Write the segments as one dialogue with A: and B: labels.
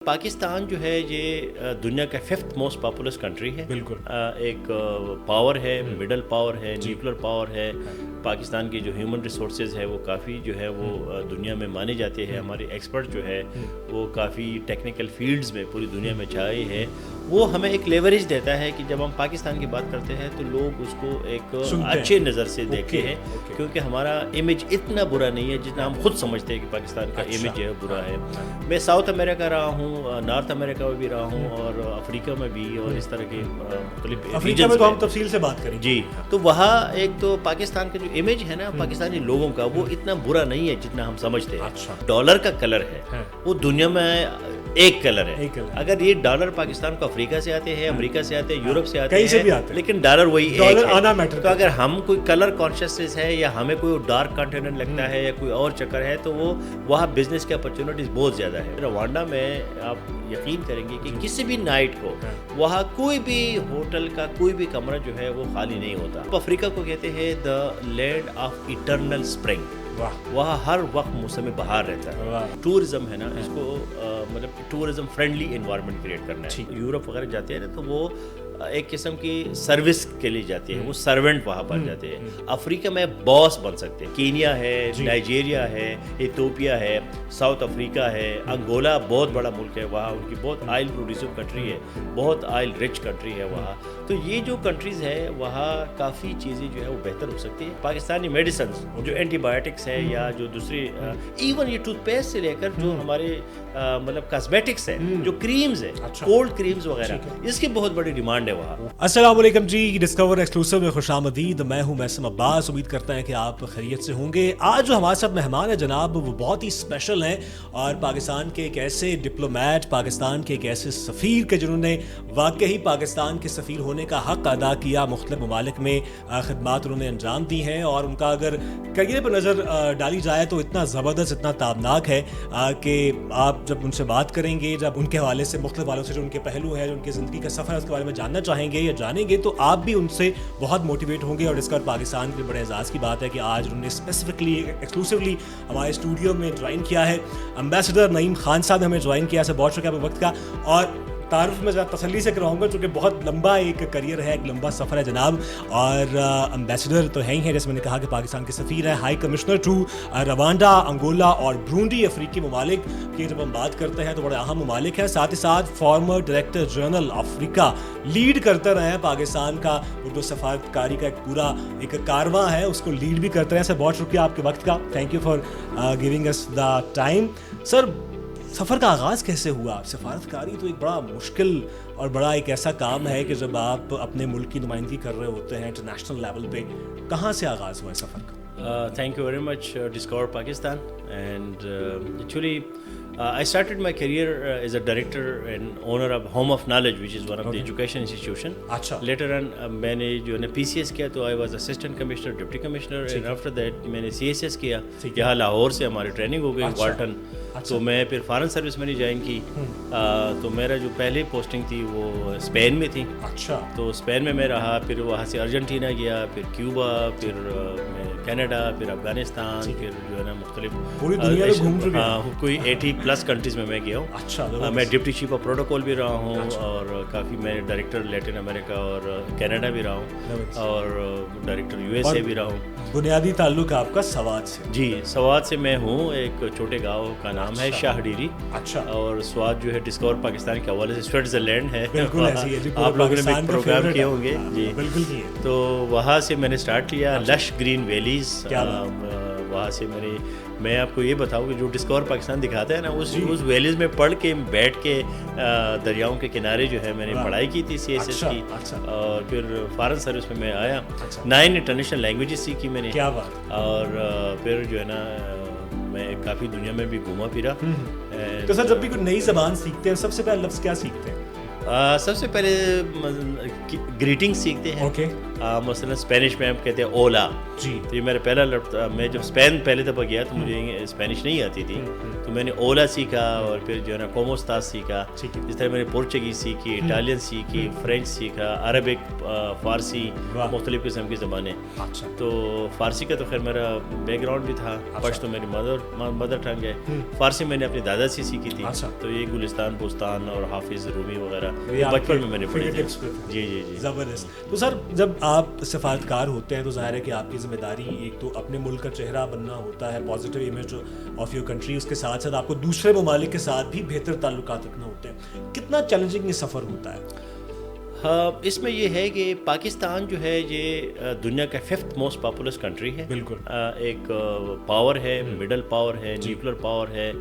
A: پاکستان جو ہے یہ دنیا کا 5th موسٹ پاپولس کنٹری ہے.
B: بالکل.
A: ایک پاور ہے, مڈل پاور ہے, نیوکلر پاور ہے. پاکستان کی جو ہیومن ریسورسز ہے وہ کافی جو ہے وہ دنیا میں مانے جاتے ہیں. ہمارے ایکسپرٹ جو ہے وہ کافی ٹیکنیکل فیلڈز میں پوری دنیا میں چھائے ہیں. وہ ہمیں ایک لیوریج دیتا ہے کہ جب ہم پاکستان کی بات کرتے ہیں تو لوگ اس کو ایک اچھے نظر سے دیکھتے ہیں, کیونکہ ہمارا امیج اتنا برا نہیں ہے جتنا ہم خود سمجھتے ہیں کہ پاکستان کا امیج جو ہے برا ہے. میں ساؤتھ امریکہ رہا ہوں, نارتھ امریکہ میں بھی رہا ہوں, اور افریقہ میں بھی, اور اس طرح کے مختلف
B: افریقہ میں تو ہم تفصیل سے بات کریں.
A: جی, تو وہاں ایک تو پاکستان کا جو امیج ہے نا پاکستانی لوگوں کا, وہ اتنا برا نہیں ہے جتنا ہم سمجھتے ہیں. ڈالر کا کلر ہے وہ دنیا میں ایک کلر ہے. اگر یہ ڈالر پاکستان کو افریقہ سے آتے ہیں, امریکہ سے آتے ہیں, یورپ سے آتے ہیں, لیکن ڈالر وہی ایک ہے. تو اگر ہم کوئی کلر کانشیسنس ہے یا ہمیں کوئی ڈارک کانٹیننٹ لگتا ہے یا کوئی اور چکر ہے, تو وہ وہاں بزنس کی اپرچونیٹیز بہت زیادہ ہے. روانڈا میں آپ یقین کریں گے کہ کسی بھی نائٹ کو وہاں کوئی بھی ہوٹل کا کوئی بھی کمرہ جو ہے وہ خالی نہیں ہوتا. افریقہ کو کہتے ہیں دا لینڈ آف ایٹرنل اسپرنگ. وہاں ہر وقت موسم بہار رہتا ہے. ٹورزم ہے نا, اس کو مطلب ٹورزم فرینڈلی انوائرمنٹ کریٹ کرنا ہے. یورپ وغیرہ جاتے ہیں نا تو وہ ایک قسم کی سروس کے لیے جاتے ہیں, وہ سرونٹ وہاں پر جاتے ہیں. افریقہ میں باس بن سکتے ہیں. کینیا ہے, نائجیریا ہے, ایتھوپیا ہے, ساؤتھ افریقہ ہے, انگولا بہت بڑا ملک ہے, وہاں ان کی بہت آئل پروڈیوسنگ کنٹری ہے, بہت آئل رچ کنٹری ہے وہاں. تو یہ جو کنٹریز ہے وہاں کافی چیزیں جو ہے وہ بہتر ہو سکتی ہیں. پاکستانی میڈیسنز جو اینٹی بایوٹکس ہے یا جو دوسری ایون یہ ٹوتھ پیسٹ سے لے کر جو ہمارے مطلب کاسمیٹکس ہے, جو کریمز ہے, کولڈ کریمز وغیرہ, اس کی بہت بڑی ڈیمانڈ ہے وہاں.
B: السلام علیکم جی, ڈسکور ایکسکلوسیو میں خوش آمدید. میں ہوں محسن عباس, امید کرتا ہے کہ آپ خیریت سے ہوں گے. آج جو ہمارے ساتھ مہمان ہے جناب وہ بہت ہی اسپیشل ہیں, اور پاکستان کے ایک ایسے ڈپلومیٹ, پاکستان کے ایک ایسے سفیر کے جنہوں نے واقعی پاکستان کے سفیر ہونے کا حق ادا کیا. مختلف ممالک میں خدمات انہوں نے انجام دی ہیں, اور ان کا اگر کریئر پر نظر ڈالی جائے تو اتنا زبردست, اتنا تابناک ہے کہ آپ جب ان سے بات کریں گے, جب ان کے حوالے سے مختلف حوالوں سے جو ان کے پہلو ہیں, جو ان کی زندگی کا سفر ہے, اس کے بارے میں جاننا چاہیں گے یا جانیں گے, تو آپ بھی ان سے بہت موٹیویٹ ہوں گے. اور اس کا پاکستان کے بڑے اعزاز کی بات ہے کہ آج انہوں نے اسپیسیفکلی ایکسکلوسیولی ہمارے اسٹوڈیو میں جوائن کیا ہے. امبیسڈر نعیم خان صاحب نے ہمیں جوائن کیا ہے. بہت شکریہ آپ وقت کا, اور تعارف میں ذرا تسلی سے کراؤں گا چونکہ بہت لمبا ایک کریئر ہے, ایک لمبا سفر ہے جناب. اور امبیسڈر تو ہے ہی ہیں, جیسے میں نے کہا کہ پاکستان کے سفیر ہیں, high commissioner to Rwanda, Angola اور برونڈی, افریقی ممالک کی جب ہم بات کرتے ہیں تو بڑے اہم ممالک ہیں. ساتھ ہی ساتھ فارمر ڈائریکٹر جنرل افریقہ, لیڈ کرتے رہے ہیں پاکستان کا اردو سفارتکاری کا ایک پورا ایک کارواں ہے, اس کو لیڈ بھی کرتے رہے. سر بہت شکریہ آپ کے وقت کا, thank you for giving us the time. Sir سفر کا آغاز کیسے ہوا؟ سفارتکاری تو ایک بڑا مشکل اور بڑا ایک ایسا کام ہے کہ جب آپ اپنے ملک کی نمائندگی کر رہے ہوتے ہیں انٹرنیشنل لیول پہ, کہاں سے آغاز ہوا ہے سفر کا؟
A: Thank you very much, Discover Pakistan. And actually, I started my career as a director and owner of Home of Knowledge, which is one of the education institution. Later on, میں نے جو ہے PCS کیا تو I was assistant commissioner, deputy commissioner, and after that میں نے CSS کیا. یہاں لاہور سے ہماری ٹریننگ ہو گئی والٹن, تو میں پھر فارن سروس میں نے جوائن کی. تو میرا جو پہلی پوسٹنگ تھی وہ اسپین میں تھی. تو اسپین میں رہا, پھر وہاں سے ارجنٹینا گیا, پھر کیوبا, پھر میں کینیڈا, پھر افغانستان, پھر جو ہے نا مختلف
B: پوری دنیا میں گھوم چکے ہیں.
A: کوئی 80+ کنٹریز میں گیا ہوں. میں ڈپٹی چیف آف پروٹوکول بھی رہا ہوں, اور کافی میں ڈائریکٹر لیٹن امریکہ اور کینیڈا بھی رہا ہوں, اور ڈائریکٹر USA بھی رہا ہوں.
B: بنیادی تعلق آپ کا سوات سے؟
A: جی, سوات سے میں ہوں. ایک چھوٹے گاؤں کا نام ہے شاہ ڈیری. اور سوات جو ہے ڈسکور پاکستان کے حوالے سے سوئٹزرلینڈ ہے. آپ لوگوں نے بھی پروگرام کیے ہوں گے. جی بالکل. تو وہاں سے میں نے اسٹارٹ کیا, لش گرین ویلیز. وہاں سے میں آپ کو یہ بتاؤں کہ جو ڈسکور پاکستان دکھاتا ہے نا, اس ویلیز میں پڑھ کے بیٹھ کے دریاؤں کے کنارے جو ہے میں نے پڑھائی کی تھی CSS کی. اور پھر فارن سروس میں آیا, 9 انٹرنیشنل لینگویجز سیکھی میں نے. اور پھر جو ہے نا میں کافی دنیا میں بھی گھوما پھرا.
B: تو سر جب بھی کوئی نئی زبان سیکھتے ہیں سب سے پہلے لفظ کیا سیکھتے ہیں؟
A: سب سے پہلے گریٹنگ سیکھتے ہیں. مثلا اسپینش میں ہم کہتے ہیں اولا
B: جی.
A: تو یہ میرا پہلا میں جب اسپین پہلے دفعہ گیا تو مجھے اسپینش نہیں آتی تھی تو میں نے اولا سیکھا اور پھر جو ہے نا کوموستاس سیکھا. جس طرح میں نے پورچگیز سیکھی, اٹالین سیکھی, فرینچ سیکھا, عربک, فارسی, مختلف قسم کی زبانیں. تو فارسی کا تو خیر میرا بیک گراؤنڈ بھی تھا, پشتو میری مدر ٹنگ ہے. فارسی میں نے اپنے دادا سے سیکھی تھی. تو یہ گلستان, بوستان اور حافظ رومی وغیرہ بچپن میں نے پڑھی تھی. جی جی جی
B: زبردست. تو سر جب آپ سفارتکار ہوتے ہیں تو ظاہر ہے کہ آپ کی ذمہ داری ایک تو اپنے ملک کا چہرہ بننا ہوتا ہے, positive image of your country, اس کے ساتھ ساتھ آپ کو دوسرے ممالک کے ساتھ بھی بہتر تعلقات رکھنا ہوتے ہیں. کتنا چیلنجنگ یہ سفر ہوتا ہے؟
A: ہاں, اس میں یہ ہے کہ پاکستان جو ہے یہ دنیا کا 5th موسٹ پاپولس کنٹری ہے.
B: بالکل.
A: ایک پاور ہے, مڈل پاور ہے, نیوکلر پاور ہے.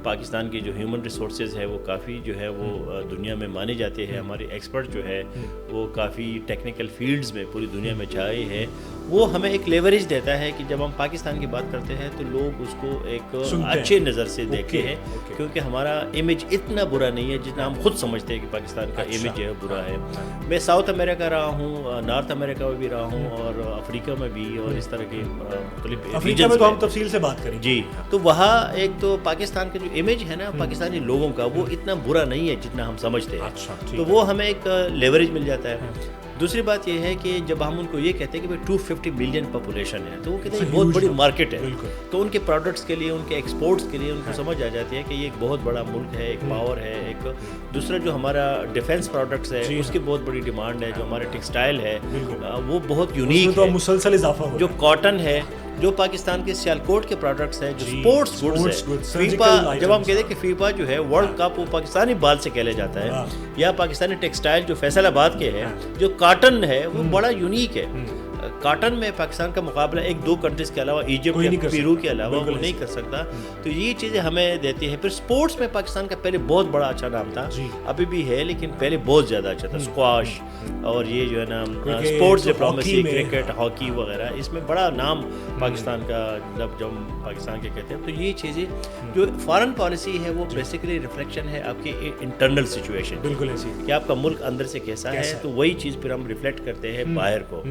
A: پاکستان کی جو ہیومن ریسورسز ہے وہ کافی جو ہے وہ دنیا میں مانے جاتے ہیں. ہمارے ایکسپرٹ جو ہے وہ کافی ٹیکنیکل فیلڈز میں پوری دنیا میں چھائے ہیں. وہ ہمیں ایک لیوریج دیتا ہے کہ جب ہم پاکستان کی بات کرتے ہیں تو لوگ اس کو ایک اچھے نظر سے دیکھتے ہیں, کیونکہ ہمارا امیج اتنا برا نہیں ہے جتنا ہم خود سمجھتے ہیں کہ پاکستان کا امیج جو ہے برا ہے. میں ساؤتھ امریکہ رہا ہوں, نارتھ امریکہ میں بھی رہا ہوں اور افریقہ میں بھی, اور اس طرح کے مختلف
B: افریقہ میں تو ہم تفصیل سے بات کریں.
A: جی, تو وہاں ایک تو پاکستان کا جو امیج ہے نا پاکستانی لوگوں کا وہ اتنا برا نہیں ہے جتنا ہم سمجھتے ہیں. تو وہ ہمیں ایک لیوریج مل جاتا ہے. دوسری بات یہ ہے کہ جب ہم ان کو یہ کہتے ہیں کہ 250 ملین پاپولیشن ہے تو وہ کہتے ہیں بہت بڑی مارکیٹ ہے, تو ان کے پروڈکٹس کے لیے, ان کے ایکسپورٹس کے لیے ان کو سمجھ آ جاتی ہے کہ یہ ایک بہت بڑا ملک ہے, ایک پاور ہے. ایک دوسرا جو ہمارا ڈیفینس پروڈکٹس ہے اس کی بہت بڑی ڈیمانڈ ہے. جو ہمارا ٹیکسٹائل ہے وہ بہت یونیک ہے,
B: مسلسل اضافہ ہو.
A: جو کاٹن ہے, جو پاکستان کے سیالکوٹ کے پروڈکٹس ہیں, جو اسپورٹس گڈس ہے. فیفا, جب ہم کہتے ہیں کہ فیفا جو ہے ورلڈ کپ وہ پاکستانی بال سے کھیلا جاتا ہے, یا پاکستانی ٹیکسٹائل جو فیصل آباد کے ہے, جو کاٹن ہے وہ بڑا یونیک ہے. کاٹن میں پاکستان کا مقابلہ 1-2 کنٹریز کے علاوہ, ایجپٹ یا پیرو کے علاوہ وہ نہیں کر سکتا. تو یہ چیزیں ہمیں دیتی ہے. پھر سپورٹس میں پاکستان کا پہلے بہت بڑا اچھا نام تھا, ابھی بھی ہے لیکن پہلے بہت زیادہ اچھا تھا. اسکواش اور یہ جو ہے نا اسپورٹس ڈپلومیسی, کرکٹ, ہاکی وغیرہ, اس میں بڑا نام پاکستان کا, جب ہم پاکستان کے کہتے ہیں. تو یہ چیزیں جو فارن پالیسی ہے وہ بیسیکلی ریفلیکشن ہے آپ کی انٹرنل سچویشن,
B: بالکل ایسی
A: کہ آپ کا ملک اندر سے کیسا ہے, تو وہی چیز پھر ہم ریفلیکٹ کرتے ہیں باہر کو.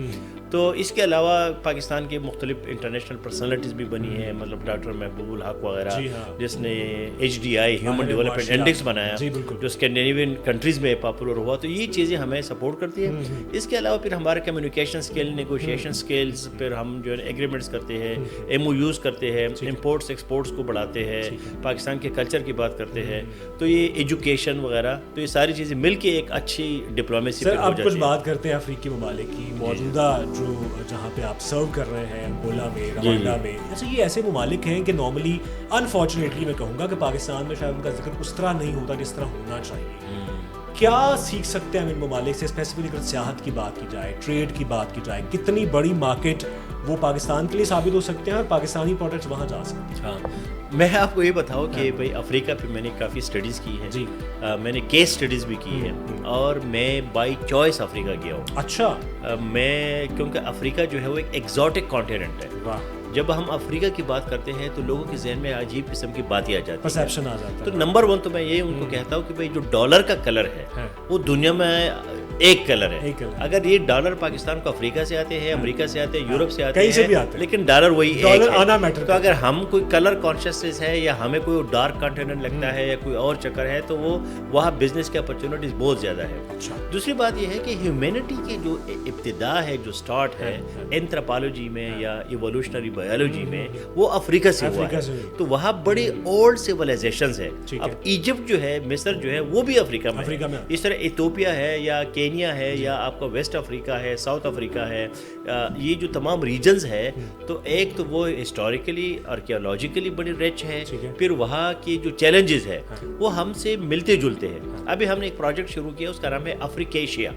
A: تو اس کے علاوہ پاکستان کے مختلف انٹرنیشنل پرسنالٹیز بھی بنی ہیں, مطلب ڈاکٹر محبوب الحق وغیرہ جس نے HDI ہیومن ڈیولپمنٹ انڈیکس بنایا جو اسکینڈینیوین کنٹریز میں پاپولر ہوا. تو یہ چیزیں ہمیں سپورٹ کرتی ہیں. اس کے علاوہ پھر ہمارے کمیونیکیشن اسکل, نیگوشیشن اسکلز, پھر ہم جو ہے ایگریمنٹس کرتے ہیں, MOUs کرتے ہیں, امپورٹس ایکسپورٹس کو بڑھاتے ہیں, پاکستان کے کلچر کی بات کرتے ہیں. تو یہ ایجوکیشن وغیرہ, تو یہ ساری چیزیں مل کے ایک اچھی ڈپلومیسی پہ ہو جاتی ہے.
B: اب کچھ بات کرتے ہیں افریقی ممالک کی. موجودہ جو جہاں پہ آپ سرو کر رہے ہیں, انگولا میں, روانڈا میں, اچھا یہ ایسے ممالک ہیں کہ نارملی انفارچونیٹلی میں کہوں گا کہ پاکستان میں شاید ان کا ذکر اس طرح نہیں ہوتا جس طرح ہونا چاہیے. کیا سیکھ سکتے ہیں ہم ان ممالک سے, اسپیسیفکلی اگر سیاحت کی بات کی جائے, ٹریڈ کی بات کی جائے, کتنی بڑی مارکیٹ وہ پاکستان کے لیے ثابت ہو سکتے ہیں اور پاکستانی پروڈکٹس وہاں جا سکتے ہیں؟
A: ہاں, میں آپ کو یہ بتاؤں کہ بھائی افریقہ پہ میں نے کافی اسٹڈیز کی ہے. میں نے کیس اسٹڈیز بھی کی ہے, اور میں بائی چوائس افریقہ گیا ہوں.
B: اچھا.
A: میں کیونکہ افریقہ جو ہے وہ ایک ایگزوٹک کانٹیننٹ ہے. جب ہم افریقہ کی بات کرتے ہیں تو لوگوں کے ذہن میں عجیب قسم کی باتیں آ جاتی ہیں,
B: پرسیپشن آ جاتا ہے.
A: تو نمبر 1 تو میں یہ ان کو کہتا ہوں کہ بھائی جو ڈالر کا کلر ہے وہ دنیا میں ایک کلر ہے. اگر یہ ڈالر پاکستان کو افریقہ سے آتے ہیں, امریکہ سے آتے ہیں, یورپ سے آتے ہیں, لیکن ڈالر وہی ایک ہے. تو اگر ہم کوئی کلر کانشیسنس ہے یا ہمیں کوئی ڈارک کانٹیننٹ لگتا ہے یا کوئی اور چکر ہے تو وہ وہاں بزنس کی اپرچونیٹیز بہت زیادہ ہے. دوسری بات یہ ہے کہ ہیومینٹی کی جو ابتدا ہے, جو سٹارٹ ہے اینتھروپولوجی میں یا ایوولوشنری بایولوجی میں, وہ افریقہ سے ہوا ہے. تو وہاں بڑی اولڈ سیولائزیشنز ہے. اب ایجپٹ جو ہے, مصر جو ہے, وہ بھی افریقہ میں ہے. اس طرح ایتھوپیا ہے یا کینیا ہے یا آپ کا ویسٹ افریقہ ہے, ساؤتھ افریقہ ہے, یہ جو تمام ریجنز ہے تو ایک تو وہ ہسٹوریکلی آرکیالوجیکلی بڑی ریچ ہے. پھر وہاں کی جو چیلنجز ہے وہ ہم سے ملتے جلتے ہیں. ابھی ہم نے ایک پروجیکٹ شروع کیا, اس کا نام ہے افریکیشیا,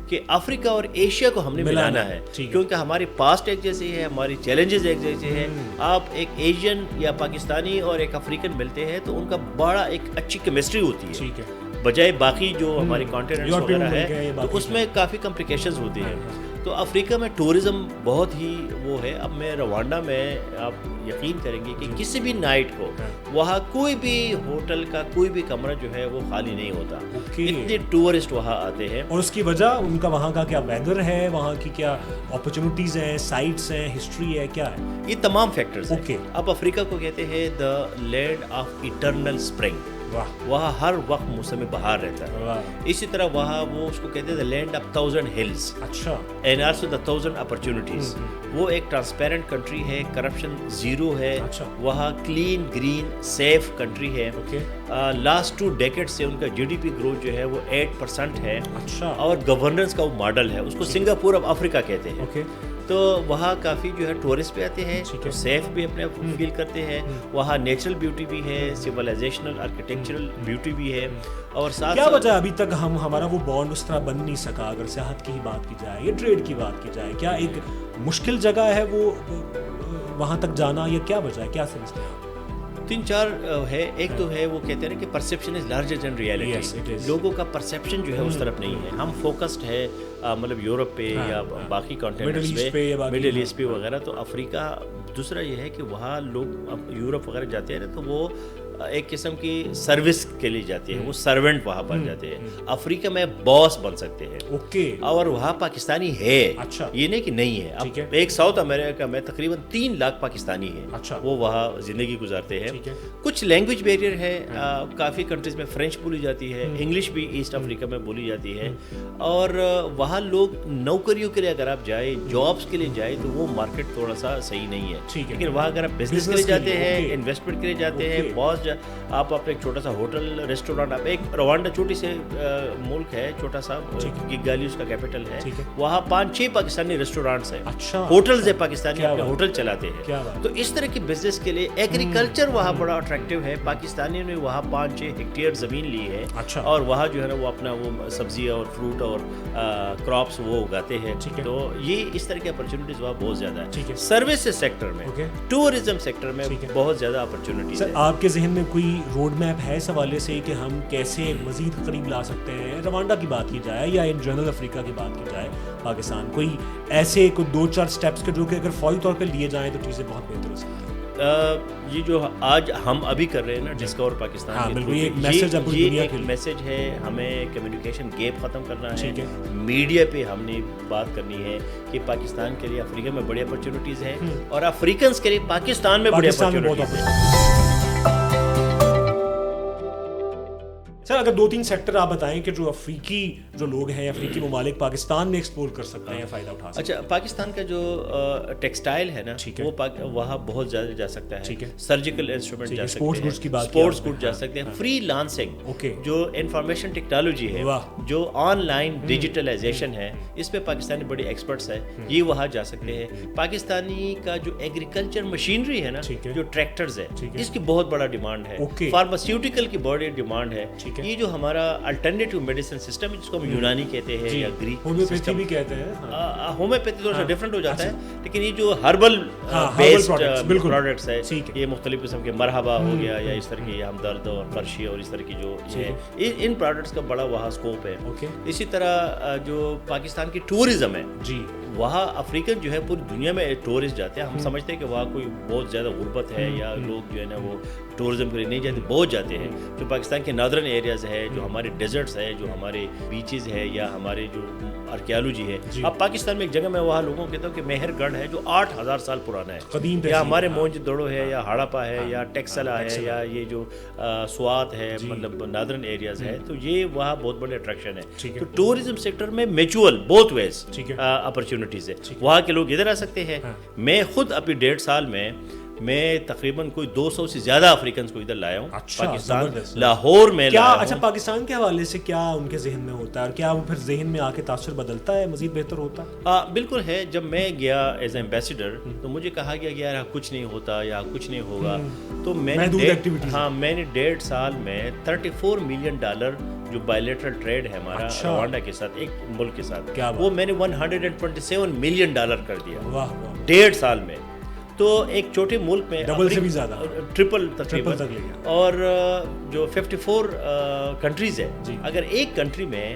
A: کہ افریقہ اور ایشیا کو ہم نے ملانا ہے, کیونکہ ہماری پاسٹ ایک جیسی ہے, ہماری چیلنجز ایک جیسے ہیں. آپ ایک ایشین یا پاکستانی اور ایک افریقن ملتے ہیں تو ان کا بڑا ایک اچھی کیمسٹری ہوتی ہے, بجائے باقی جو ہماری کانٹیننٹس وغیرہ ہے تو اس میں کافی کمپلیکیشنز ہوتی ہیں. تو افریقہ میں ٹورزم بہت ہی وہ ہے. اب میں روانڈا میں آپ یقین کریں گے کہ کسی بھی نائٹ کو وہاں کوئی بھی ہوٹل کا کوئی بھی کمرہ جو ہے وہ خالی نہیں ہوتا. اتنے ٹورسٹ وہاں آتے ہیں.
B: اور اس کی وجہ ان کا وہاں کا کیا ویدر ہے, وہاں کی کیا اپرچونیٹیز ہیں, سائٹس ہیں, ہسٹری ہے, کیا ہے؟
A: یہ تمام فیکٹرز ہیں. اب افریقہ کو کہتے ہیں دا لینڈ آف ایٹرنل اسپرنگ. وہاں ہر وقت موسم بہار رہتا ہے. اسی طرح وہاں وہ اس کو کہتے ہیں دا لینڈ آف 1000 ہلز.
B: اچھا.
A: And also the 1000 opportunities. وہ ایک ٹرانسپیرنٹ کنٹری ہے, کرپشن زیرو ہے. وہاں کلین گرین سیف کنٹری ہے. لاسٹ 2 ڈیکیڈ سے ان کا جی ڈی پی گروتھ جو ہے وہ 8% ہے. اور گورننس کا وہ ماڈل ہے, اس کو سنگاپور آف افریقہ کہتے ہیں. تو وہاں کافی جو ہے ٹورسٹ بھی آتے ہیں, سیف بھی اپنے آپ فیل کرتے ہیں. وہاں نیچرل بیوٹی بھی ہے, سویلائزیشنل آرکیٹیکچرل بیوٹی بھی ہے. اور ساتھ
B: کیا وجہ ابھی تک ہمارا وہ بانڈ اس طرح بن نہیں سکا؟ اگر سیاحت کی ہی بات کی جائے یا ٹریڈ کی بات کی جائے, کیا ایک مشکل جگہ ہے وہ وہاں تک جانا, یا کیا وجہ ہے, کیا سمجھتے ہیں آپ؟
A: 3-4 ہے. ایک تو ہے وہ کہتے ہیں کہ perception is larger than reality. لوگوں کا پرسیپشن جو ہے اس طرف نہیں ہے. ہم فوکسڈ ہے مطلب یورپ پہ یا باقی کانٹیننٹس پہ, مڈل ایسٹ پہ وغیرہ. تو افریقہ دوسرا یہ ہے کہ وہاں لوگ اب یورپ وغیرہ جاتے ہیں نا, تو وہ ایک قسم کی سروس کے لیے جاتے ہیں, وہ سرونٹ وہاں پر جاتے ہیں. افریقہ میں باس بن سکتے ہیں. اور وہاں پاکستانی ہے, یہ نہیں کہ نہیں ہے. اب ایک ساؤتھ امریکہ میں تقریباً 3 لاکھ پاکستانی ہیں, وہ وہاں زندگی گزارتے ہیں. کچھ لینگویج بیریئر ہے, کافی کنٹریز میں فرینچ بولی جاتی ہے, انگلش بھی ایسٹ افریقہ میں بولی جاتی ہے. اور وہاں لوگ نوکریوں کے لیے اگر آپ جائیں, جابس کے لیے جائیں, تو وہ مارکیٹ تھوڑا سا صحیح نہیں ہے. لیکن وہاں اگر آپ بزنس کے لیے جاتے ہیں, انویسٹمنٹ کے لیے جاتے ہیں, بہت آپ اپنے ایک چھوٹا سا ہوٹل ریسٹورینٹ, آپ ایک روانڈا چھوٹی سے ملک ہے, چھوٹا سا گالی اس کا کیپٹل ہے, وہاں 5-6 پاکستانی ریسٹورینٹس ہیں, ہوٹلز ہیں, پاکستانی اپنے ہوٹل چلاتے ہیں. تو اس طرح کی بزنس کے لیے ایگریکلچر وہاں بڑا اٹریکٹیو ہے. پاکستانیوں نے وہاں 5-6 ہیکٹیئر زمین لی ہے, اور وہاں جو ہے نا وہ اپنا وہ سبزیاں اور فروٹ اور کراپس وہ اگاتے ہیں. تو یہ اس طرح کی اپرچونیٹیز وہاں بہت زیادہ ہے. سروسز سیکٹر میں, ٹورزم سیکٹر میں بہت زیادہ اپرچونیٹیز ہیں.
B: آپ کے ذہن میں کوئی روڈ میپ ہے اس حوالے سے کہ ہم کیسے مزید قریب لا سکتے ہیں؟ روانڈا کی بات کی جائے یا ان جنرل افریقہ کی بات کی جائے, پاکستان کوئی ایسے کوئی 2-4 سٹیپس کے جو کہ اگر فوری طور پہ لیے جائیں تو چیزیں بہت بہتر ہو سکتی ہیں.
A: یہ جو آج ہم ابھی کر رہے ہیں نا ڈسکور پاکستان, یہ ایک میسج ہے. ہمیں کمیونیکیشن گیپ ختم کرنا ہے. میڈیا پہ ہم نے بات کرنی ہے کہ پاکستان کے لیے افریقہ میں بڑی اپرچونیٹیز ہیں, اور افریقنس کے لیے پاکستان میں بڑی اپرچونیٹیز ہیں.
B: سر اگر 2-3 سیکٹر آپ بتائیں کہ جو افریقی جو لوگ ہیں, افریقی ممالک پاکستان میں ایکسپلور کر سکتے ہیں یا فائدہ اٹھا سکتے ہیں.
A: اچھا, پاکستان کا جو ٹیکسٹائل ہے نا, وہ وہاں بہت زیادہ جا سکتا ہے. سرجیکل انسٹرومنٹ جا سکتے ہیں, اسپورٹس گڈ جا سکتے ہیں. فری لانسنگ جو انفارمیشن ٹیکنالوجی ہے, جو آن لائن ڈیجیٹلائزیشن ہے, اس پہ پاکستانی بڑے ایکسپرٹس ہیں, یہ وہاں جا سکتے ہیں. پاکستانی کا جو ایگریکلچر مشینری ہے نا, جو ٹریکٹرز ہے, اس کی بہت بڑا ڈیمانڈ ہے. فارماسیوٹیکل کی بڑی ڈیمانڈ ہے. یہ جو ہمارا الٹرنیٹیو میڈیسن سسٹم ہے, جس کو ہم یونانی کہتے ہیں یا گریک
B: ہومیوپیتھی بھی کہتے ہیں.
A: ہومیوپیتھی تھوڑا سا ڈفرینٹ ہو جاتا ہے, لیکن یہ جو ہربل بیسڈ پروڈکٹس ہے, یہ مختلف قسم کے مرحبا ہو گیا, یا اس طرح کی ہمدرد اور فرشی اور اس طرح کی جو ہے, ان پروڈکٹس کا بڑا وہاں اسکوپ ہے. اسی طرح جو پاکستان کی ٹورزم ہے, وہاں افریقن جو ہے پوری دنیا میں ٹورسٹ جاتے ہیں. ہم سمجھتے ہیں کہ وہاں کوئی بہت زیادہ غربت ہے یا لوگ جو ہے نا وہ ٹورزم کے لیے نہیں جاتے, بہت جاتے ہیں. جو پاکستان کے نادرن ایریاز ہے, جو ہمارے ڈیزرٹس ہے, جو ہمارے بیچز ہے, یا ہمارے جو آرکیالوجی ہے. اب پاکستان میں ایک جگہ میں وہاں لوگوں کو کہتا ہوں کہ مہر گڑھ ہے, جو 8000 سال پرانا ہے, یا ہمارے مونج دوڑو ہے, یا ہڑپا ہے, یا ٹیکسلا ہے, یا یہ جو سوات ہے, مطلب نادرن ایریاز ہے. تو یہ وہاں بہت بڑے اٹریکشن ہے. تو ٹورزم سیکٹر میں میچول بوتھ ویز اپرچونیٹیز ہے. وہاں کے لوگ ادھر آ سکتے ہیں. میں خود ابھی 1.5 سال میں تقریباً کوئی 200 سے زیادہ افریقنس کو ادھر لایا ہوں. پاکستان لاہور میں لایا ہوں.
B: اچھا, پاکستان کے حوالے سے کیا ان کے ذہن میں ہوتا ہے, اور کیا وہ پھر ذہن میں آ کے تاثر بدلتا ہے, مزید بہتر ہوتا ہے؟
A: بالکل ہے. جب میں گیا ایز اے ایمبیسیڈر, تو مجھے کہا گیا کہ یار کچھ نہیں ہوتا یا کچھ نہیں ہوگا. تو میں نے 1.5 سال میں $34 ملین جو بائیلیٹرل ٹریڈ ہے ہمارا روانڈا کے ساتھ, ایک ملک کے ساتھ, وہ میں نے $127 ملین کر دیا 1.5 سال میں. تو ایک چھوٹے ملک میں
B: ڈبل سے بھی زیادہ,
A: ٹرپل تقریباً. اور جو 54 کنٹریز ہے, اگر ایک کنٹری میں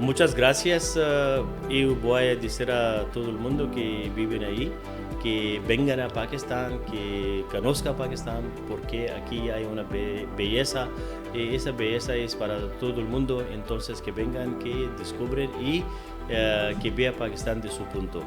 A: Muchas gracias. Eu voy a decir a todo el mundo que viven ahí que vengan a Pakistán, que conozcan Pakistán, porque aquí hay una belleza y esa belleza es para todo el mundo. Entonces que vengan, que descubren y que vean Pakistán de su punto.